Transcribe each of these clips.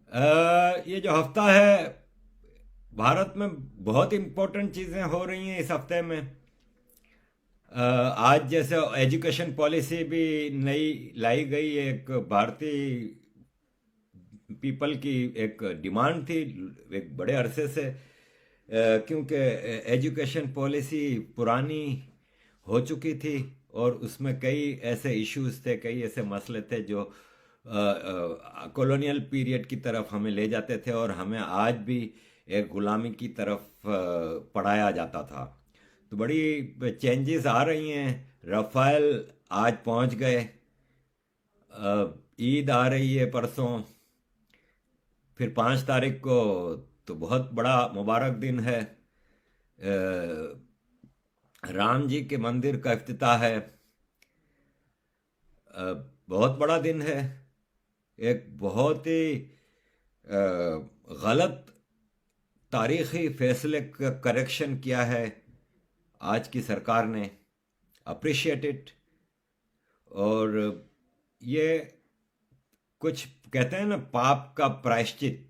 ये जो हफ्ता है, भारत में बहुत इम्पोर्टेंट चीज़ें हो रही हैं इस हफ्ते में। आज जैसे एजुकेशन पॉलिसी भी नई लाई गई, एक भारतीय पीपल की एक डिमांड थी एक बड़े अरसे से। क्योंकि एजुकेशन पॉलिसी पुरानी हो चुकी थी और उसमें कई ऐसे इश्यूज थे, कई ऐसे मसले थे जो कॉलोनियल पीरियड की तरफ हमें ले जाते थे और हमें आज भी एक गुलामी की तरफ पढ़ाया जाता था। तो बड़ी चेंजेस आ रही हैं। रफ़ाएल आज पहुंच गए। ईद आ रही है परसों, फिर 5 तारीख को तो बहुत बड़ा मुबारक दिन है। राम जी के मंदिर का इफ्तिताह है। बहुत बड़ा दिन है। एक बहुत ही गलत तारीखी फैसले का करेक्शन किया है आज की सरकार ने। Appreciate it. और ये कुछ कहते हैं ना, पाप का प्रायश्चित,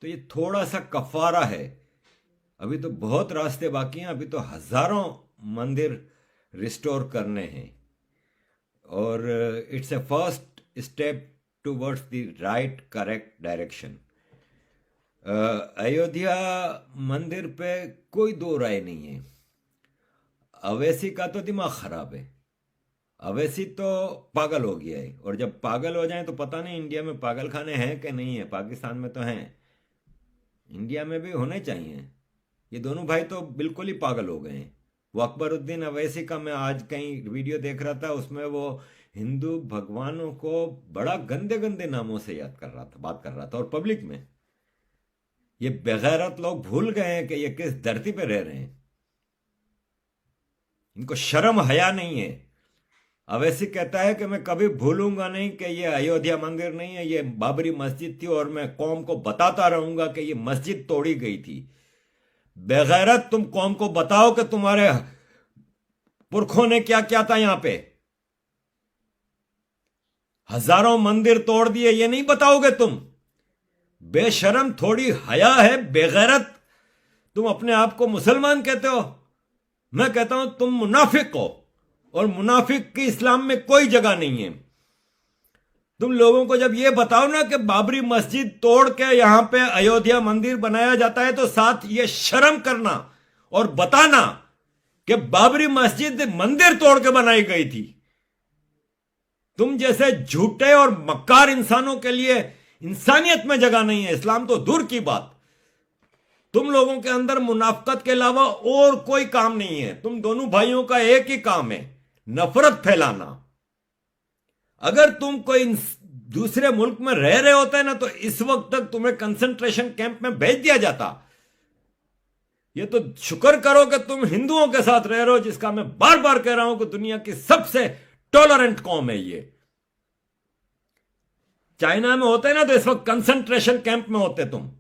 तो ये थोड़ा सा कफारा है। अभी तो बहुत रास्ते बाकी हैं, अभी तो हजारों मंदिर रिस्टोर करने हैं। और it's a first step towards the right correct direction. Ayodhya मंदिर पे कोई दो राय नहीं है। अवैसी का तो दिमाग खराब है। अवैसी तो पागल हो गया है, और जब पागल हो जाए तो पता नहीं इंडिया में पागल खाने हैं कि नहीं है। पाकिस्तान में तो हैं, इंडिया में भी होने चाहिए। ये दोनों भाई तो बिल्कुल ही पागल हो गए हैं। वो अकबरुद्दीन अवैसी का मैं आज कहीं वीडियो देख रहा था, उसमें वो हिंदू भगवानों को बड़ा गंदे गंदे नामों से याद कर रहा था, बात कर रहा था, और पब्लिक में। ये बेगैरत लोग भूल गए हैं कि ये किस धरती पे रह रहे हैं। इनको शर्म हया नहीं है। अवैसी कहता है कि मैं कभी भूलूंगा नहीं कि ये अयोध्या मंदिर नहीं है, ये बाबरी मस्जिद थी, और मैं कौम को बताता रहूंगा कि ये मस्जिद तोड़ी गई थी। बेगैरत, तुम कौम को बताओ कि तुम्हारे पुरखों ने क्या किया था यहां पे। हजारों मंदिर तोड़ दिए, ये नहीं बताओगे तुम? बेशरम, थोड़ी हया है? बेगैरत, तुम अपने आप को मुसलमान कहते हो। मैं कहता हूं तुम मुनाफिक हो, और मुनाफिक की इस्लाम में कोई जगह नहीं है। तुम लोगों को जब ये बताओ ना कि बाबरी मस्जिद तोड़ के यहां पे अयोध्या मंदिर बनाया जाता है, तो साथ ये शर्म करना और बताना कि बाबरी मस्जिद मंदिर तोड़ के बनाई गई थी। तुम जैसे झूठे और मक्कार इंसानों के लिए इंसानियत में जगह नहीं है, इस्लाम तो दूर की बात। तुम लोगों के अंदर मुनाफकत के अलावा और कोई काम नहीं है। तुम दोनों भाइयों का एक ही काम है, नफरत फैलाना। अगर तुम कोई दूसरे मुल्क में रह रहे होते ना, तो इस वक्त तक तुम्हें कंसंट्रेशन कैंप में भेज दिया जाता। ये तो शुक्र करो कि तुम हिंदुओं के साथ रह रहे हो, जिसका मैं बार बार कह रहा हूं कि दुनिया की सबसे टॉलरेंट कौम है ये। चाइना में होते ना तो इस वक्त कंसंट्रेशन कैंप में होते तुम।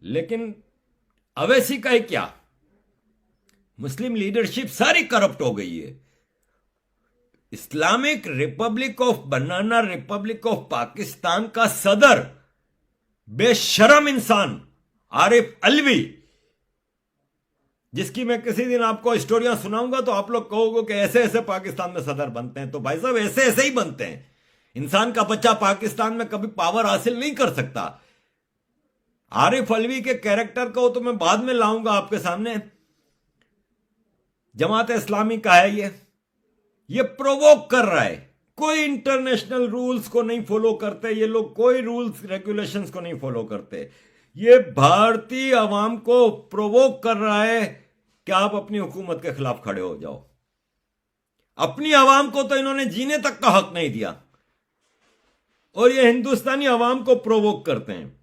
लेकिन अवैसी का ही क्या, मुस्लिम लीडरशिप सारी करप्ट हो गई है। Islamic Republic of banana Republic of Pakistan का सदर, बेशरम इंसान आरिफ अलवी, जिसकी मैं किसी दिन आपको स्टोरियां सुनाऊंगा तो आप लोग कहोगे कि ऐसे ऐसे पाकिस्तान में सदर बनते हैं। तो भाई साहब, ऐसे ऐसे ही बनते हैं। इंसान का बच्चा पाकिस्तान में कभी पावर हासिल नहीं कर सकता। आरिफ अलवी के कैरेक्टर को तो मैं बाद में लाऊंगा आपके सामने। जमात इस्लामी का है ये प्रोवोक कर रहा है। कोई इंटरनेशनल रूल्स को नहीं फॉलो करते ये लोग, कोई रूल्स रेगुलेशंस को नहीं फॉलो करते। ये भारतीय अवाम को प्रोवोक कर रहा है कि आप अपनी हुकूमत के खिलाफ खड़े हो जाओ। अपनी अवाम को तो इन्होंने जीने तक का हक नहीं दिया, और ये हिंदुस्तानी अवाम को प्रोवोक करते हैं।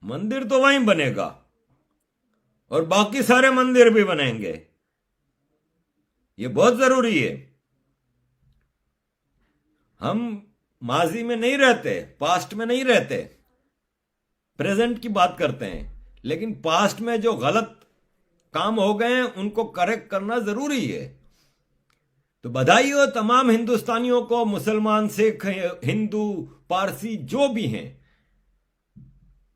मंदिर तो वहीं बनेगा, और बाकी सारे मंदिर भी बनेंगे। ये बहुत जरूरी है। हम माजी में नहीं रहते, पास्ट में नहीं रहते, प्रेजेंट की बात करते हैं। लेकिन पास्ट में जो गलत काम हो गए हैं उनको करेक्ट करना जरूरी है। तो बधाई हो तमाम हिंदुस्तानियों को, मुसलमान, सिख, हिंदू, पारसी जो भी हैं,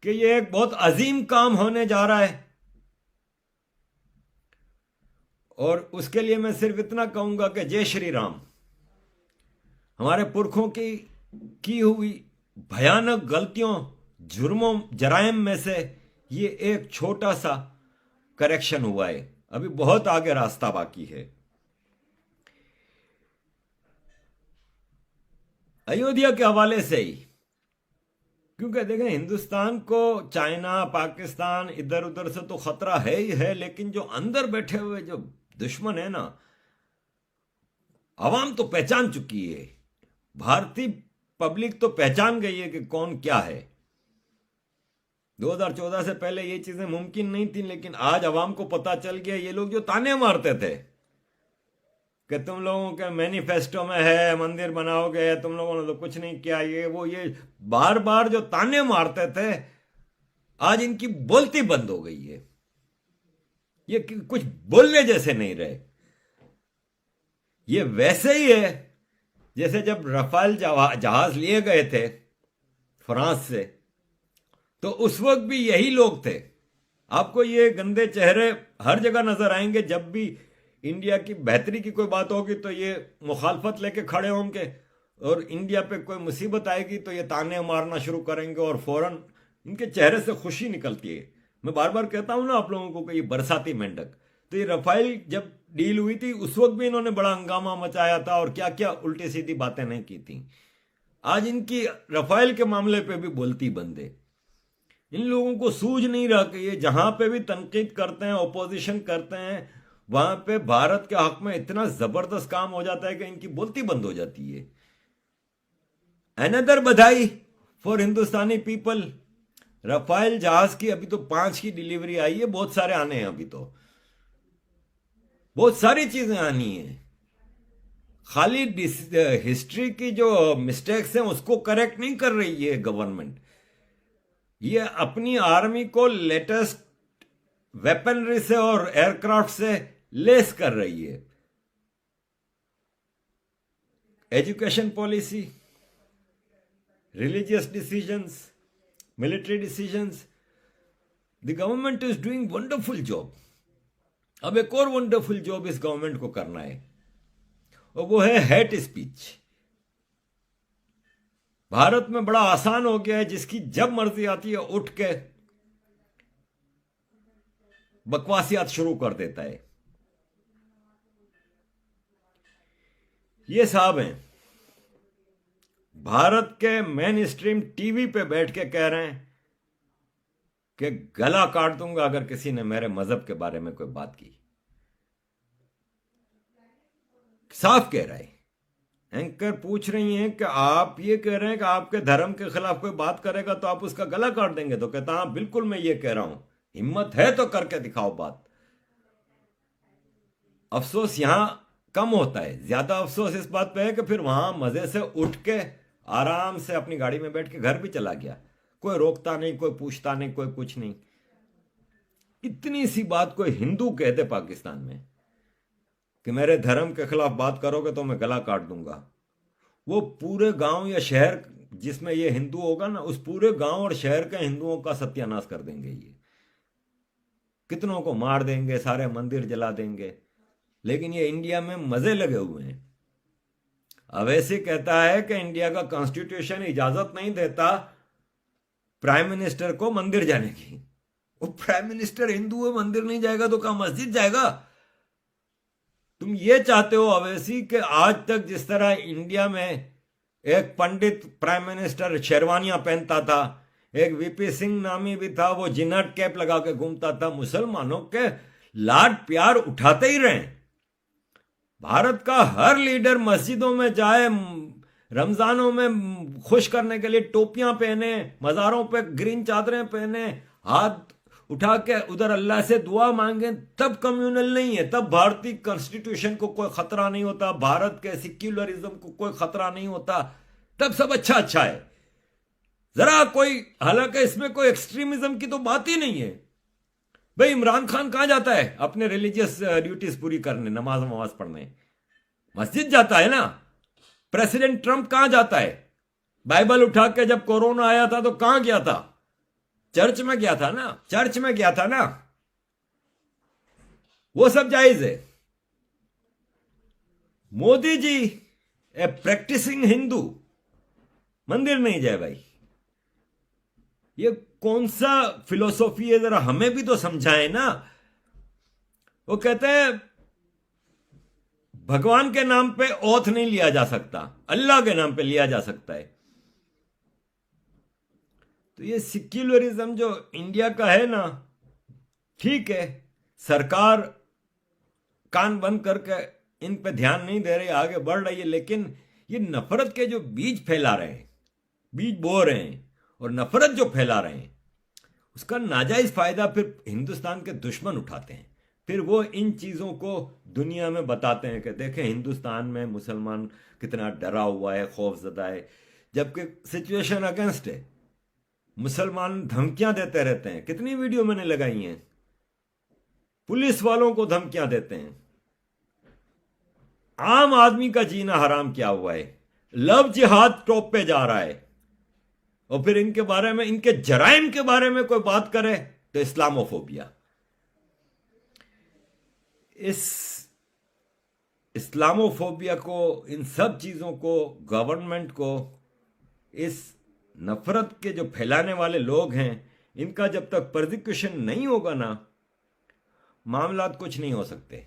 कि ये एक बहुत अजीम काम होने जा रहा है। और उसके लिए मैं सिर्फ इतना कहूंगा कि जय श्री राम। हमारे पुरखों की हुई भयानक गलतियों, जुर्मों, जराइम में से ये एक छोटा सा करेक्शन हुआ है। अभी बहुत आगे रास्ता बाकी है। अयोध्या के हवाले से ही, क्योंकि देखें हिंदुस्तान को चाइना, पाकिस्तान, इधर उधर से तो खतरा है ही है, लेकिन जो अंदर बैठे हुए जो दुश्मन है ना, आवाम तो पहचान चुकी है, भारतीय पब्लिक तो पहचान गई है कि कौन क्या है। 2014 से पहले ये चीजें मुमकिन नहीं थी, लेकिन आज आवाम को पता चल गया। ये लोग जो ताने मारते थे कि तुम लोगों के मैनिफेस्टो में है मंदिर बनाओगे, तुम लोगों ने तो कुछ नहीं किया, ये बार बार जो ताने मारते थे, आज इनकी बोलती बंद हो गई है। ये कुछ बोलने जैसे नहीं रहे। ये वैसे ही है जैसे जब रफाल जहाज लिए गए थे फ्रांस से, तो उस वक्त भी यही लोग थे। आपको ये गंदे चेहरे हर जगह नजर आएंगे। जब भी इंडिया की बेहतरी की कोई बात होगी तो ये मुखालफत लेके खड़े होंगे, और इंडिया पे कोई मुसीबत आएगी तो ये ताने मारना शुरू करेंगे, और फौरन इनके चेहरे से खुशी निकलती है। मैं बार बार कहता हूं ना आप लोगों को कि ये बरसाती मेंढक। तो ये रफाइल जब डील हुई थी उस वक्त भी इन्होंने बड़ा हंगामा मचाया था, और क्या क्या उल्टी सीधी बातें नहीं की थी। आज इनकी रफाइल के मामले पे भी बोलती बंद है। इन लोगों को सूझ नहीं रहा कि ये जहां पे भी तनकीद करते हैं, ओपोजिशन करते हैं, वहां पे भारत के हक में इतना जबरदस्त काम हो जाता है कि इनकी बोलती बंद हो जाती है। अनदर बधाई फॉर हिंदुस्तानी पीपल। रफाइल जहाज की अभी तो 5 की डिलीवरी आई है, बहुत सारे आने हैं। अभी तो बहुत सारी चीजें आनी है। खाली हिस्ट्री की जो मिस्टेक्स हैं उसको करेक्ट नहीं कर रही है गवर्नमेंट। ये अपनी आर्मी को लेटेस्ट वेपनरी से और एयरक्राफ्ट से लेस कर रही है। Education policy, religious decisions, military decisions, the government is doing wonderful job. अब एक और वंडरफुल जॉब इस गवर्नमेंट को करना है, और वो है हेट स्पीच। भारत में बड़ा आसान हो गया है, जिसकी जब मर्जी आती है उठ के बकवासियात शुरू कर देता है। ये साहब हैं भारत के मेन स्ट्रीम टीवी पे बैठ के कह रहे हैं कि गला काट दूंगा अगर किसी ने मेरे मजहब के बारे में कोई बात की। साफ कह रहा है। एंकर पूछ रही हैं कि आप ये कह रहे हैं कि आपके धर्म के खिलाफ कोई बात करेगा तो आप उसका गला काट देंगे? तो कहता हाँ बिल्कुल मैं ये कह रहा हूं, हिम्मत है तो करके दिखाओ बात। अफसोस यहां कम होता है, ज्यादा अफसोस इस बात पे है कि फिर वहां मजे से उठ के आराम से अपनी गाड़ी में बैठ के घर भी चला गया, कोई रोकता नहीं, कोई पूछता नहीं, कोई कुछ नहीं। इतनी सी बात कोई हिंदू कह दे पाकिस्तान में कि मेरे धर्म के खिलाफ बात करोगे तो मैं गला काट दूंगा, वो पूरे गांव या शहर जिसमें ये हिंदू होगा ना, उस पूरे गांव और शहर के हिंदुओं का सत्यानाश कर देंगे। ये कितनों को मार देंगे, सारे मंदिर जला देंगे। लेकिन ये इंडिया में मजे लगे हुए हैं। अवैसी कहता है कि इंडिया का कॉन्स्टिट्यूशन इजाजत नहीं देता प्राइम मिनिस्टर को मंदिर जाने की। वो प्राइम मिनिस्टर हिंदू है, मंदिर नहीं जाएगा तो कहां मस्जिद जाएगा? तुम ये चाहते हो अवैसी कि आज तक जिस तरह इंडिया में एक पंडित प्राइम मिनिस्टर शेरवानियां पहनता था, एक वीपी सिंह नामी भी था, वो जिन्नट कैप लगा के घूमता था, मुसलमानों के लाड प्यार उठाते ही रहे। भारत का हर लीडर मस्जिदों में जाए, रमजानों में खुश करने के लिए टोपियां पहने, मज़ारों पे ग्रीन चादरें पहने, हाथ उठा के उधर अल्लाह से दुआ मांगे, तब कम्युनल नहीं है, तब भारतीय कॉन्स्टिट्यूशन को कोई खतरा नहीं होता, भारत के सेक्युलरिज्म को कोई खतरा नहीं होता, तब सब अच्छा अच्छा है। जरा कोई, हालांकि इसमें कोई एक्सट्रीमिज्म की तो बात ही नहीं है। भाई इमरान खान कहां जाता है अपने रिलीजियस ड्यूटीज पूरी करने, नमाज वमाज पढ़ने? मस्जिद जाता है ना। प्रेसिडेंट ट्रंप कहां जाता है? बाइबल उठा के जब कोरोना आया था तो कहां गया था? चर्च में गया था ना, चर्च में गया था ना। वो सब जायज है। मोदी जी ए प्रैक्टिसिंग हिंदू, मंदिर नहीं जाए भाई। ये कौन सा फिलोसॉफी है, जरा हमें भी तो समझाए ना। वो कहते हैं भगवान के नाम पे ओथ नहीं लिया जा सकता, अल्लाह के नाम पे लिया जा सकता है। तो ये सेक्युलरिज्म जो इंडिया का है ना, ठीक है, सरकार कान बंद करके इन पे ध्यान नहीं दे रही, आगे बढ़ रही है, लेकिन ये नफरत के जो बीज फैला रहे हैं, बीज बो रहे हैं और नफरत जो फैला रहे हैं, उसका नाजायज फायदा फिर हिंदुस्तान के दुश्मन उठाते हैं। फिर वो इन चीजों को दुनिया में बताते हैं कि देखें हिंदुस्तान में मुसलमान कितना डरा हुआ है, खौफजदा है, जबकि सिचुएशन अगेंस्ट है। मुसलमान धमकियां देते रहते हैं, कितनी वीडियो मैंने लगाई हैं, पुलिस वालों को धमकियां देते हैं। आम आदमी का जीना हराम किया हुआ है। लव जिहाद टॉप पे जा रहा है, और फिर इनके बारे में, इनके जराइम के बारे में कोई बात करे तो इस्लामोफोबिया। इस इस्लामोफोबिया को, इन सब चीजों को, गवर्नमेंट को, इस नफरत के जो फैलाने वाले लोग हैं, इनका जब तक प्रोसिक्यूशन नहीं होगा ना, मामलात कुछ नहीं हो सकते।